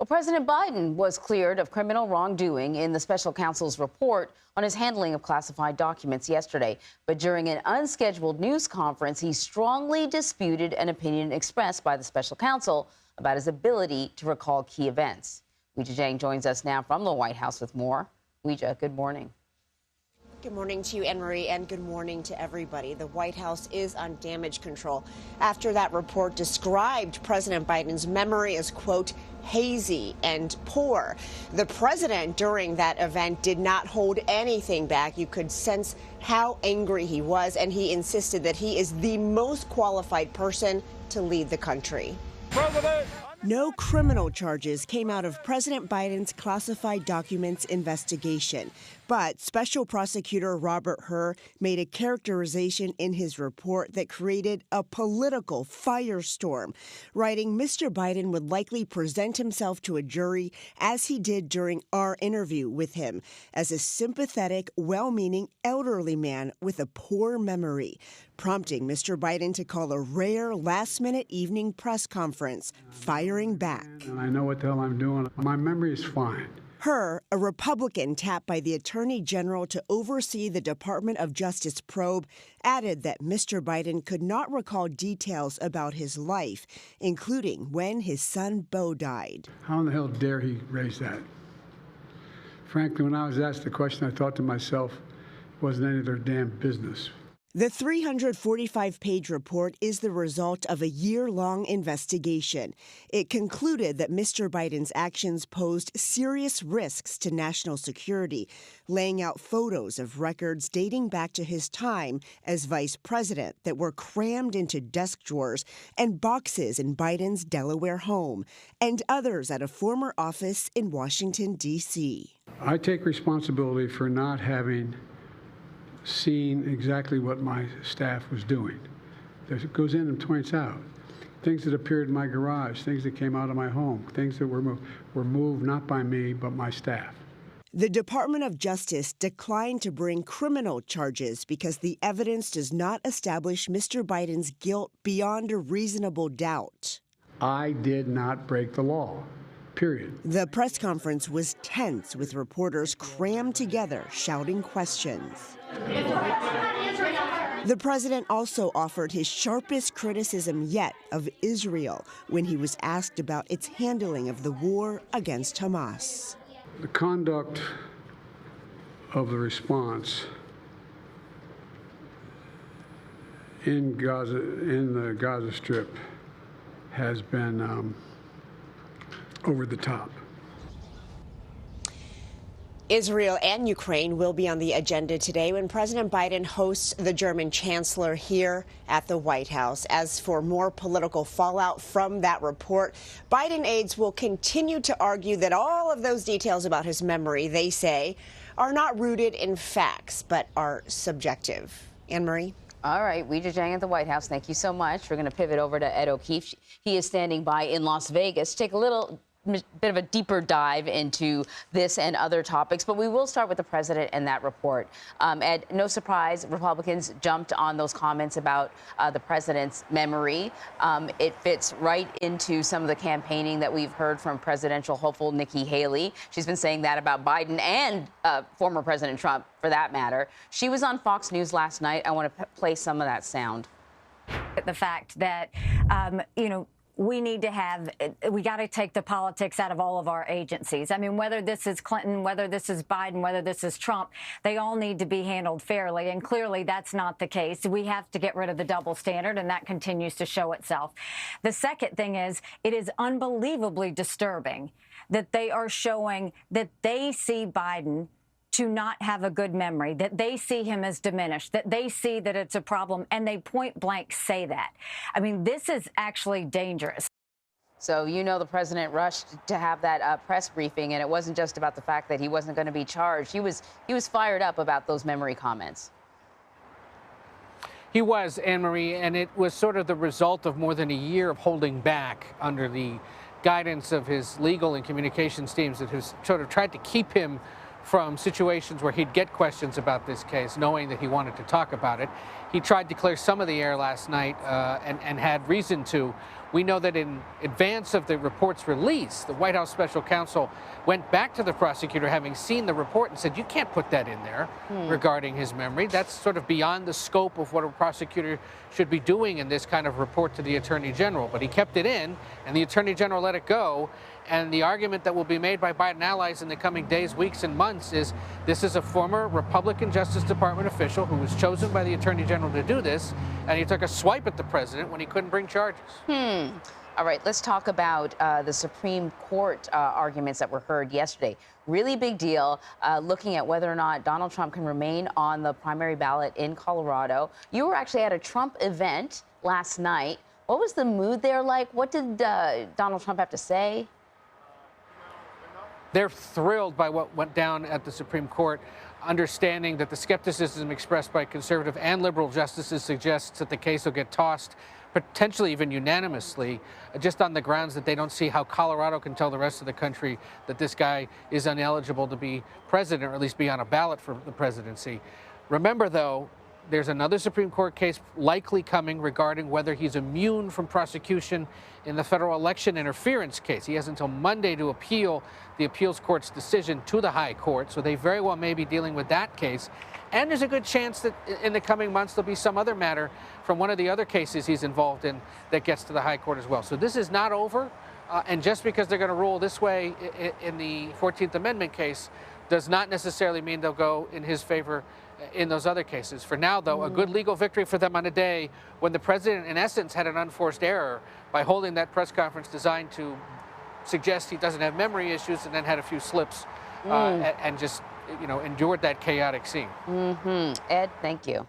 Well, President Biden was cleared of criminal wrongdoing in the special counsel's report on his handling of classified documents yesterday. But during an unscheduled news conference, he strongly disputed an opinion expressed by the special counsel about his ability to recall key events. Weijia Jiang joins us now from the White House with more. Weijia, good morning. Good morning to you, Anne-Marie, and good morning to everybody. The White House is on damage control after that report described President Biden's memory as, quote, hazy and poor. The president during that event did not hold anything back. You could sense how angry he was, and he insisted that he is the most qualified person to lead the country. President! No criminal charges came out of President Biden's classified documents investigation, but Special Prosecutor Robert Hur made a characterization in his report that created a political firestorm, writing Mr. Biden would likely present himself to a jury, as he did during our interview with him, as a sympathetic, well-meaning elderly man with a poor memory, prompting Mr. Biden to call a rare last-minute evening press conference, firing back. And I know what the hell I'm doing. My memory is fine. Hur, a Republican tapped by the Attorney General to oversee the Department of Justice probe, added that Mr. Biden could not recall details about his life, including when his son Beau died. How in the hell dare he raise that? Frankly, when I was asked the question, I thought to myself, it wasn't any of their damn business. The 345-page report is the result of a year-long investigation. It concluded that Mr. Biden's actions posed serious risks to national security, laying out photos of records dating back to his time as vice president that were crammed into desk drawers and boxes in Biden's Delaware home, and others at a former office in Washington, D.C. I take responsibility for not having seen exactly what my staff was doing. It goes in and points out things that appeared in my garage, things that came out of my home, things that were moved not by me but my staff. The Department of Justice declined to bring criminal charges because the evidence does not establish Mr. Biden's guilt beyond a reasonable doubt. I did not break the law. Period. The press conference was tense, with reporters crammed together shouting questions. The president also offered his sharpest criticism yet of Israel when he was asked about its handling of the war against Hamas. The conduct of the response in Gaza, in the Gaza Strip, has been over the top. Israel and Ukraine will be on the agenda today when President Biden hosts the German chancellor here at the White House. As for more political fallout from that report, Biden aides will continue to argue that all of those details about his memory, they say, are not rooted in facts, but are subjective. Anne-Marie? All right, Weijia Jiang at the White House, thank you so much. We're going to pivot over to Ed O'Keefe. He is standing by in Las Vegas to take a little bit of a deeper dive into this and other topics, but we will start with the president and that report. Ed, no surprise, Republicans jumped on those comments about the president's memory. It fits right into some of the campaigning that we've heard from presidential hopeful Nikki Haley. She's been saying that about Biden and former President Trump, for that matter. She was on Fox News last night. I want to play some of that sound. The fact that, we got to take the politics out of all of our agencies. I mean, whether this is Clinton, whether this is Biden, whether this is Trump, they all need to be handled fairly. And clearly that's not the case. We have to get rid of the double standard, and that continues to show itself. The second thing is, it is unbelievably disturbing that they are showing that they see Biden to not have a good memory, that they see him as diminished, that they see that it's a problem, and they point blank say that. I mean, this is actually dangerous. So, the president rushed to have that press briefing, and it wasn't just about the fact that he wasn't going to be charged. He was fired up about those memory comments. He was, Anne-Marie, and it was sort of the result of more than a year of holding back under the guidance of his legal and communications teams that have sort of tried to keep him from situations where he'd get questions about this case, knowing that he wanted to talk about it. He tried to clear some of the air last night and had reason to We know that in advance of the report's release, the White House special counsel went back to the prosecutor, having seen the report, and said, you can't put that in there regarding his memory. That's sort of beyond the scope of what a prosecutor should be doing in this kind of report to the Attorney General. But he kept it in, and the Attorney General let it go. And the argument that will be made by Biden allies in the coming days, weeks, and months is this is a former Republican Justice Department official who was chosen by the Attorney General to do this, and he took a swipe at the president when he couldn't bring charges. All right, let's talk about the Supreme Court arguments that were heard yesterday. Really big deal, looking at whether or not Donald Trump can remain on the primary ballot in Colorado. You were actually at a Trump event last night. What was the mood there like? What did Donald Trump have to say? They're thrilled by what went down at the Supreme Court, understanding that the skepticism expressed by conservative and liberal justices suggests that the case will get tossed, potentially even unanimously, just on the grounds that they don't see how Colorado can tell the rest of the country that this guy is ineligible to be president, or at least be on a ballot for the presidency. Remember, though, there's another Supreme Court case likely coming regarding whether he's immune from prosecution in the federal election interference case. He has until Monday to appeal the appeals court's decision to the high court, so they very well may be dealing with that case. And there's a good chance that in the coming months there'll be some other matter from one of the other cases he's involved in that gets to the high court as well. So this is not over, and just because they're going to rule this way in the 14th Amendment case does not necessarily mean they'll go in his favor in those other cases. For now, though, a good legal victory for them on a day when the president, in essence, had an unforced error by holding that press conference designed to suggest he doesn't have memory issues, and then had a few slips and just, endured that chaotic scene. Ed, thank you.